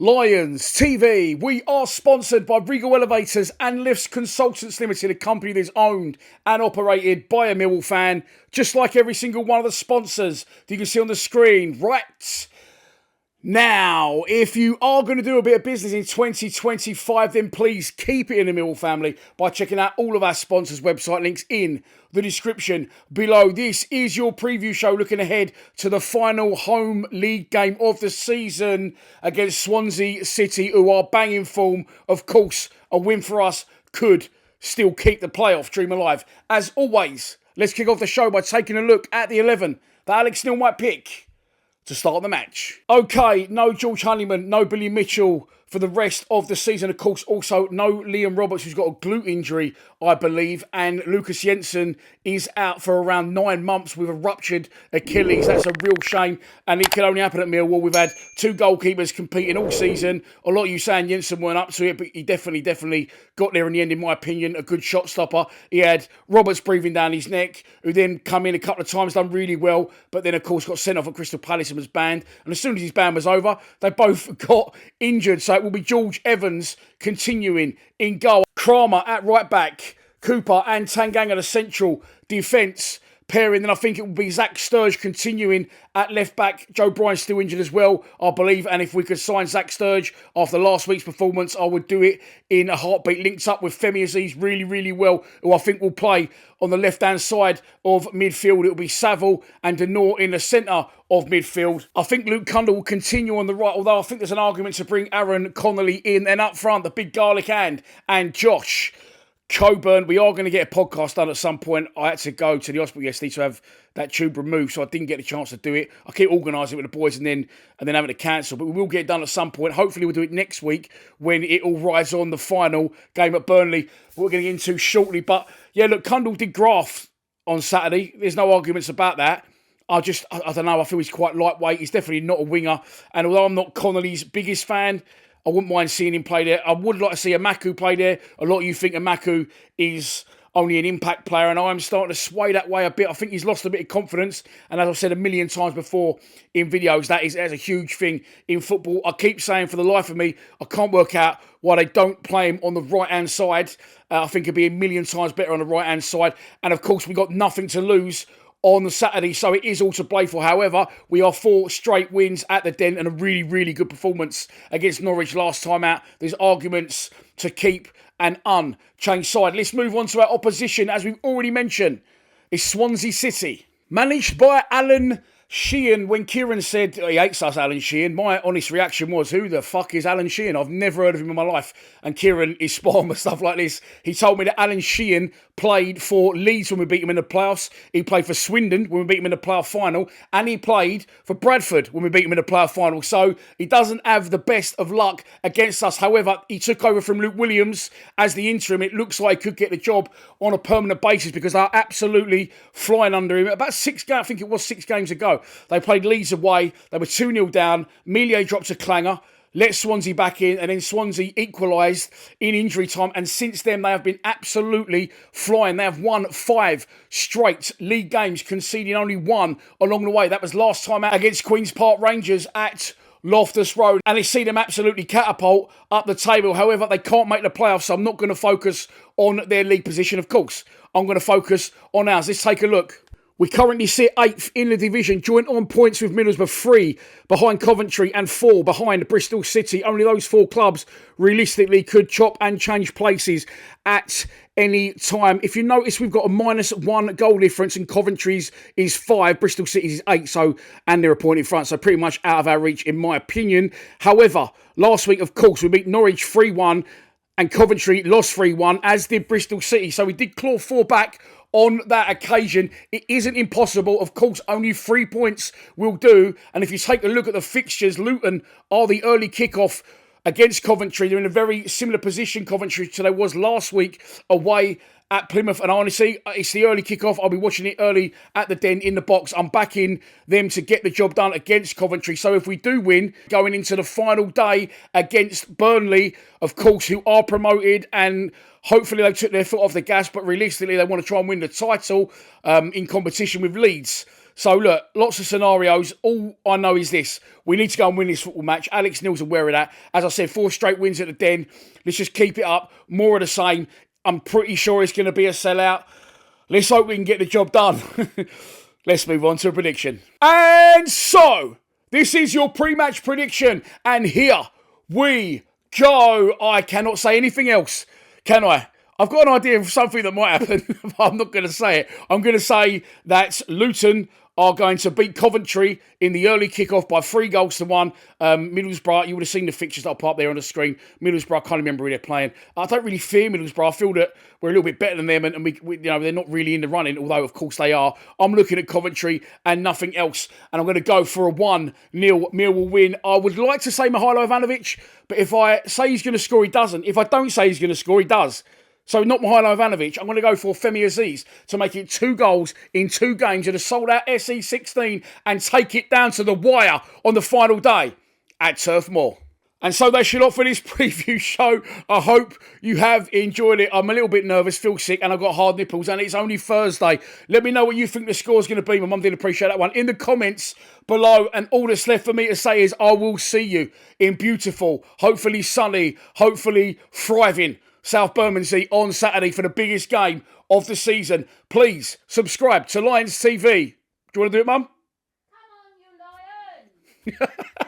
Lions TV. We are sponsored by Regal Elevators and Lifts Consultants Limited, a company that is owned and operated by a Millwall fan, just like every single one of the sponsors that you can see on the screen right now. If you are going to do a bit of business in 2025, then please keep it in the Millwall family by checking out all of our sponsors' website links in the description below. This is your preview show looking ahead to the final home league game of the season against Swansea City, who are banging form. Of course, a win for us could still keep the playoff dream alive. As always, let's kick off the show by taking a look at the 11 that Alex Neil might pick to start the match. Okay, no George Honeyman, no Billy Mitchell for the rest of the season. Of course, also no Liam Roberts, who's got a glute injury, I believe. And Lucas Jensen is out for around 9 months with a ruptured Achilles. That's a real shame. And it can only happen at Millwall. We've had 2 goalkeepers competing all season. A lot of you saying Jensen weren't up to it, but he definitely got there in the end, in my opinion. A good shot stopper. He had Roberts breathing down his neck, who then come in a couple of times, done really well. But then, of course, got sent off at Crystal Palace and was banned. And as soon as his ban was over, they both got injured. So it will be George Evans continuing in goal. Kramer at right back. Cooper and Tanganga the central defence pairing. Then I think it will be Zach Sturge continuing at left back. Joe Bryan's still injured as well, I believe. And if we could sign Zach Sturge after last week's performance, I would do it in a heartbeat. Linked up with Femi Aziz really well, who I think will play on the left-hand side of midfield. It will be Saville and Denor in the centre of midfield. I think Luke Cundle will continue on the right, although I think there's an argument to bring Aaron Connolly in. And up front, the big garlic hand and Josh Coburn. We are going to get a podcast done at some point. I had to go to the hospital yesterday to have that tube removed, so I didn't get the chance to do it. I keep organising it with the boys and then having to cancel, but we will get it done at some point. Hopefully we'll do it next week when it all rides on the final game at Burnley, what we're going to get into shortly. But yeah, look, Cundle did graft on Saturday. There's no arguments about that. I don't know, I feel he's quite lightweight. He's definitely not a winger. And although I'm not Connolly's biggest fan, I wouldn't mind seeing him play there. I would like to see Amaku play there. A lot of you think Amaku is only an impact player, and I'm starting to sway that way a bit. I think he's lost a bit of confidence, and as I've said a million times before in videos, that's a huge thing in football. I keep saying for the life of me, I can't work out why they don't play him on the right-hand side. I think it'd be a million times better on the right-hand side. And of course, we got nothing to lose on Saturday, so it is all to play for. However, we are 4 straight wins at the Den and a really good performance against Norwich last time out. There's arguments to keep an unchanged side. Let's move on to our opposition. As we've already mentioned, is Swansea City. Managed by Alan Sheehan. When Kieran said he hates us, Alan Sheehan, my honest reaction was, who the fuck is Alan Sheehan? I've never heard of him in my life. And Kieran is spot on with stuff like this. He told me that Alan Sheehan played for Leeds when we beat him in the playoffs. He played for Swindon when we beat him in the playoff final. And he played for Bradford when we beat him in the playoff final. So he doesn't have the best of luck against us. However, he took over from Luke Williams as the interim. It looks like he could get the job on a permanent basis because they're absolutely flying under him. About 6 games, I think it was 6 games ago, they played Leeds away. They were 2-0 down. Melier dropped a clanger, let Swansea back in, and then Swansea equalised in injury time. And since then, they have been absolutely flying. They have won 5 straight league games, conceding only 1 along the way. That was last time out against Queen's Park Rangers at Loftus Road. And they see them absolutely catapult up the table. However, they can't make the playoffs, so I'm not going to focus on their league position. Of course, I'm going to focus on ours. Let's take a look. We currently sit 8th in the division, joint on points with Middlesbrough, 3 behind Coventry and 4 behind Bristol City. Only those 4 clubs realistically could chop and change places at any time. If you notice, we've got a -1 goal difference, and Coventry's is 5, Bristol City's is 8, and they're a point in front, so pretty much out of our reach in my opinion. However, last week, of course, we beat Norwich 3-1, and Coventry lost 3-1, as did Bristol City, so we did claw 4 back on that occasion. It isn't impossible. Of course, only 3 points will do. And if you take a look at the fixtures, Luton are the early kickoff against Coventry. They're in a very similar position, Coventry, to they was last week away at Plymouth. And honestly, it's the early kickoff. I'll be watching it early at the Den in the box. I'm backing them to get the job done against Coventry. So if we do win, going into the final day against Burnley, of course, who are promoted, and hopefully they took their foot off the gas, but realistically they want to try and win the title in competition with Leeds. So look, lots of scenarios. All I know is this. We need to go and win this football match. Alex Neil's aware of that. As I said, 4 straight wins at the Den. Let's just keep it up. More of the same. I'm pretty sure it's going to be a sellout. Let's hope we can get the job done. Let's move on to a prediction. And so, this is your pre-match prediction. And here we go. I cannot say anything else, can I? I've got an idea of something that might happen, but I'm not going to say it. I'm going to say that Luton are going to beat Coventry in the early kickoff by 3-1. Middlesbrough, you would have seen the fixtures that are put up there on the screen. Middlesbrough, I can't remember who they're playing. I don't really fear Middlesbrough. I feel that we're a little bit better than them, and we they're not really in the running, although of course they are. I'm looking at Coventry and nothing else, and I'm going to go for a 1-0 Millwall win. I would like to say Mihajlo Ivanovic, but if I say he's going to score, he doesn't. If I don't say he's going to score, he does. So not Mihajlo Ivanovic. I'm going to go for Femi Aziz to make it 2 goals in 2 games in a sold-out SE16 and take it down to the wire on the final day at Turf Moor. And so that's your lot for this preview show. I hope you have enjoyed it. I'm a little bit nervous, feel sick, and I've got hard nipples, and it's only Thursday. Let me know what you think the score's going to be. My mum did appreciate that one. In the comments below, and all that's left for me to say is I will see you in beautiful, hopefully sunny, hopefully thriving South Bermondsey on Saturday for the biggest game of the season. Please subscribe to Lions TV. Do you want to do it, Mum? Come on, you lion!